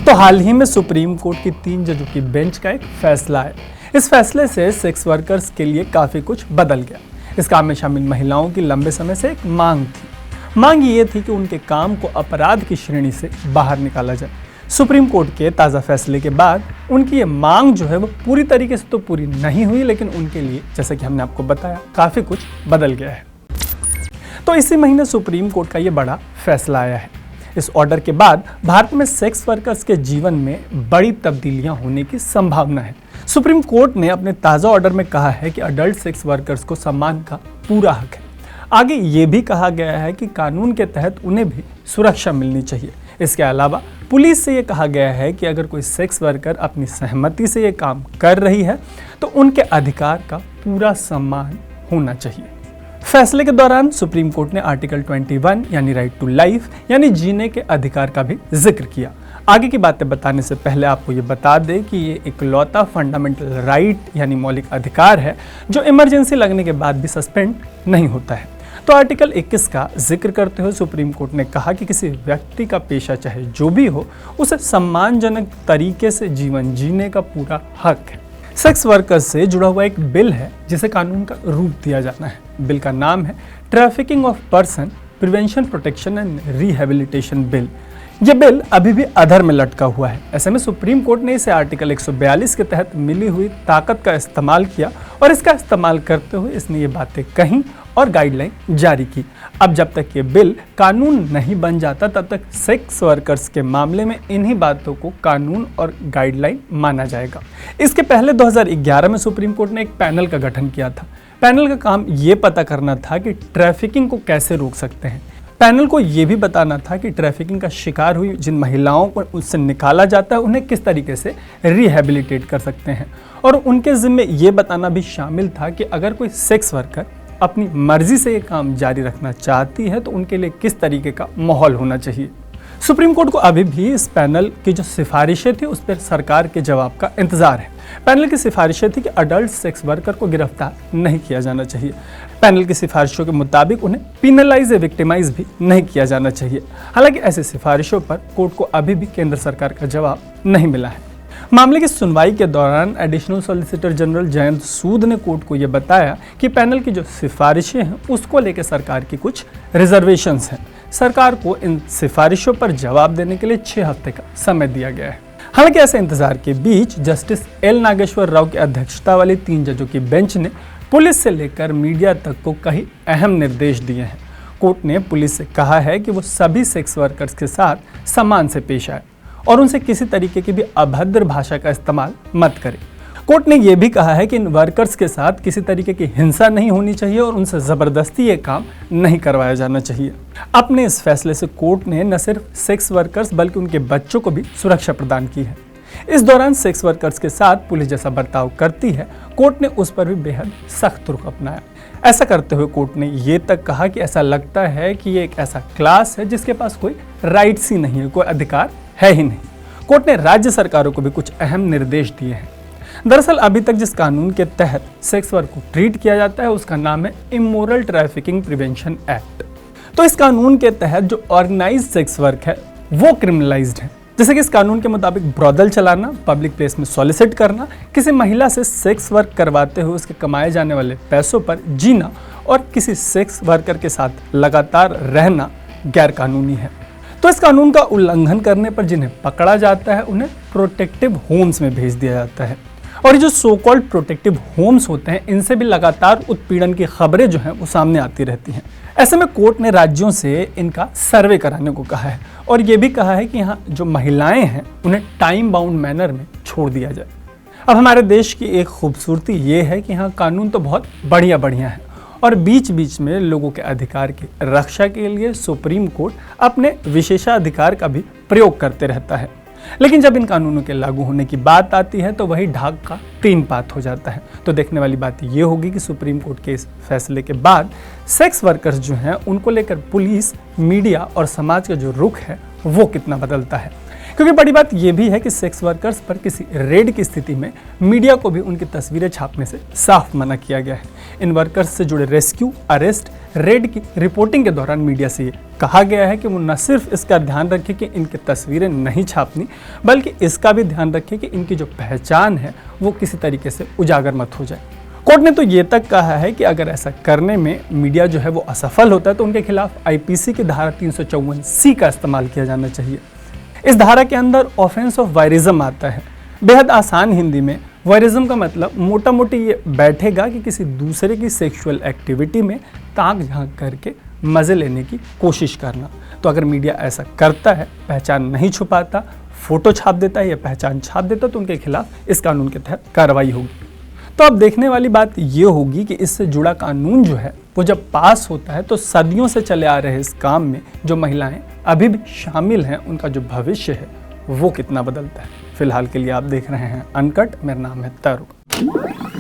तो हाल ही में supreme court की 3 जजों की बेंच का एक फैसला है। इस फैसले से सेक्स वर्कर्स के लिए काफ़ी कुछ बदल गया। इस काम में शामिल महिलाओं की लंबे समय से एक मांग थी। मांग ये थी कि उनके काम को अपराध की श्रेणी से बाहर निकाला जाए। सुप्रीम कोर्ट के ताज़ा फैसले के बाद उनकी ये मांग जो है वो पूरी तरीके से तो पूरी नहीं हुई, लेकिन उनके लिए, जैसा कि हमने आपको बताया, काफ़ी कुछ बदल गया है। तो इसी महीने सुप्रीम कोर्ट का ये बड़ा फैसला आया है। इस ऑर्डर के बाद भारत में सेक्स वर्कर्स के जीवन में बड़ी तब्दीलियां होने की संभावना है। सुप्रीम कोर्ट ने अपने ताज़ा ऑर्डर में कहा है कि अडल्ट सेक्स वर्कर्स को सम्मान का पूरा हक है। आगे ये भी कहा गया है कि कानून के तहत उन्हें भी सुरक्षा मिलनी चाहिए। इसके अलावा पुलिस से ये कहा गया है कि अगर कोई सेक्स वर्कर अपनी सहमति से ये काम कर रही है तो उनके अधिकार का पूरा सम्मान होना चाहिए। फैसले के दौरान सुप्रीम कोर्ट ने आर्टिकल 21 यानी राइट टू लाइफ यानी जीने के अधिकार का भी जिक्र किया। आगे की बातें बताने से पहले आपको ये बता दें कि ये इकलौता फंडामेंटल राइट यानी मौलिक अधिकार है जो इमरजेंसी लगने के बाद भी सस्पेंड नहीं होता है। तो आर्टिकल 21 का जिक्र करते हुए सुप्रीम कोर्ट ने कहा कि किसी व्यक्ति का पेशा चाहे जो भी हो, उसे सम्मानजनक तरीके से जीवन जीने का पूरा हक है। सेक्स वर्कर्स से जुड़ा हुआ एक बिल है जिसे कानून का रूप दिया जाना है। बिल का नाम है trafficking of person prevention protection and rehabilitation bill. यह बिल अभी भी अधर में लटका हुआ है। ऐसे में सुप्रीम कोर्ट ने इसे आर्टिकल 142 के तहत मिली हुई ताकत का इस्तेमाल किया और इसका इस्तेमाल करते हुए इसने ये बातें कहीं और गाइडलाइन जारी की। अब जब तक ये बिल कानून नहीं बन जाता तब तक सेक्स वर्कर्स के मामले में इन्हीं बातों को कानून और गाइडलाइन माना जाएगा। इसके पहले 2011 में सुप्रीम कोर्ट ने एक पैनल का गठन किया था। पैनल का काम ये पता करना था कि ट्रैफिकिंग को कैसे रोक सकते हैं। पैनल को ये भी बताना था कि ट्रैफिकिंग का शिकार हुई जिन महिलाओं को उससे निकाला जाता है उन्हें किस तरीके से रिहेबिलिटेट कर सकते हैं। और उनके जिम्मे ये बताना भी शामिल था कि अगर कोई सेक्स वर्कर अपनी मर्जी से ये काम जारी रखना चाहती है तो उनके लिए किस तरीके का माहौल होना चाहिए। सुप्रीम कोर्ट को अभी भी इस पैनल की जो सिफारिशें थी उस पर सरकार के जवाब का इंतजार है। पैनल की सिफारिशें थी कि अडल्ट सेक्स वर्कर को गिरफ्तार नहीं किया जाना चाहिए। पैनल की सिफारिशों के मुताबिक उन्हें पिनलाइज या विक्टिमाइज भी नहीं किया जाना चाहिए। हालांकि ऐसी सिफारिशों पर कोर्ट को अभी भी केंद्र सरकार का जवाब नहीं मिला है। मामले की सुनवाई के दौरान एडिशनल सॉलिसिटर जनरल जयंत सूद ने कोर्ट को यह बताया कि पैनल की जो सिफारिशें हैं उसको लेकर सरकार की कुछ रिजर्वेशंस हैं। सरकार को इन सिफारिशों पर जवाब देने के लिए 6 हफ्ते का समय दिया गया है। हालांकि ऐसे इंतजार के बीच जस्टिस एल नागेश्वर राव की अध्यक्षता वाली 3 जजों की बेंच ने पुलिस से लेकर मीडिया तक को कई अहम निर्देश दिए हैं। कोर्ट ने पुलिस से कहा है कि वो सभी सेक्स वर्कर्स के साथ सम्मान से पेश आए और उनसे किसी तरीके की भी अभद्र भाषा का इस्तेमाल मत करे। कोर्ट ने यह भी कहा है कि इन वर्कर्स के साथ किसी तरीके की हिंसा नहीं होनी चाहिए और उनसे ज़बरदस्ती ये काम नहीं करवाया जाना चाहिए। अपने इस फैसले से कोर्ट ने न सिर्फ सेक्स वर्कर्स बल्कि उनके बच्चों को भी सुरक्षा प्रदान की है। इस दौरान सेक्स वर्कर्स के साथ पुलिस जैसा बर्ताव करती है, कोर्ट ने उस पर भी बेहद सख्त रुख अपनाया। ऐसा करते हुए कोर्ट ने ये तक कहा कि ऐसा लगता है कि ये एक ऐसा क्लास है जिसके पास कोई राइट्स ही नहीं है, कोई अधिकार है ही नहीं। कोर्ट ने राज्य सरकारों को भी कुछ अहम निर्देश दिए हैं। दरअसल अभी तक जिस कानून के तहत सेक्स वर्क को ट्रीट किया जाता है उसका नाम है इमोरल ट्रैफिकिंग प्रिवेंशन एक्ट। तो इस कानून के तहत जो ऑर्गेनाइज्ड सेक्स वर्क है वो क्रिमिनलाइज्ड है। जैसे कि इस कानून के मुताबिक ब्रॉदल चलाना, पब्लिक प्लेस में सॉलिसिट करना, किसी महिला से सेक्स वर्क करवाते हुए उसके कमाए जाने वाले पैसों पर जीना और किसी सेक्स वर्कर के साथ लगातार रहना गैर कानूनी है। तो इस कानून का उल्लंघन करने पर जिन्हें पकड़ा जाता है उन्हें प्रोटेक्टिव होम्स में भेज दिया जाता है। और ये जो सो कॉल्ड प्रोटेक्टिव होम्स होते हैं इनसे भी लगातार उत्पीड़न की खबरें जो हैं वो सामने आती रहती हैं। ऐसे में कोर्ट ने राज्यों से इनका सर्वे कराने को कहा है और ये भी कहा है कि यहाँ जो महिलाएं हैं उन्हें टाइम बाउंड मैनर में छोड़ दिया जाए। अब हमारे देश की एक खूबसूरती ये है कि यहाँ कानून तो बहुत बढ़िया हैं और बीच बीच में लोगों के अधिकार की रक्षा के लिए सुप्रीम कोर्ट अपने विशेषाधिकार का भी प्रयोग करते रहता है। लेकिन जब इन कानूनों के लागू होने की बात आती है तो वही ढाक का 3 पात हो जाता है। तो देखने वाली बात ये होगी कि सुप्रीम कोर्ट के इस फैसले के बाद सेक्स वर्कर्स जो हैं उनको लेकर पुलिस, मीडिया और समाज का जो रुख है वो कितना बदलता है। क्योंकि बड़ी बात यह भी है कि सेक्स वर्कर्स पर किसी रेड की स्थिति में मीडिया को भी उनकी तस्वीरें छापने से साफ मना किया गया है। इन वर्कर्स से जुड़े रेस्क्यू, अरेस्ट, रेड की रिपोर्टिंग के दौरान मीडिया से ये कहा गया है कि वो न सिर्फ इसका ध्यान रखे कि इनकी तस्वीरें नहीं छापनी, बल्कि इसका भी ध्यान रखे कि इनकी जो पहचान है वो किसी तरीके से उजागर मत हो जाए। कोर्ट ने तो ये तक कहा है कि अगर ऐसा करने में मीडिया जो है वो असफल होता है तो उनके खिलाफ आईपीसी की धारा 354C का इस्तेमाल किया जाना चाहिए। इस धारा के अंदर ऑफेंस ऑफ वायरिज्म आता है। बेहद आसान हिंदी में वायरिज्म का मतलब मोटा मोटी ये बैठेगा कि किसी दूसरे की सेक्सुअल एक्टिविटी में ताक झांक करके मज़े लेने की कोशिश करना। तो अगर मीडिया ऐसा करता है, पहचान नहीं छुपाता, फोटो छाप देता है या पहचान छाप देता, तो उनके खिलाफ इस कानून के तहत कार्रवाई होगी। तो अब देखने वाली बात ये होगी कि इससे जुड़ा कानून जो है वो जब पास होता है तो सदियों से चले आ रहे इस काम में जो महिलाएं अभी भी शामिल हैं, उनका जो भविष्य है वो कितना बदलता है। फिलहाल के लिए आप देख रहे हैं अनकट। मेरा नाम है तारुक।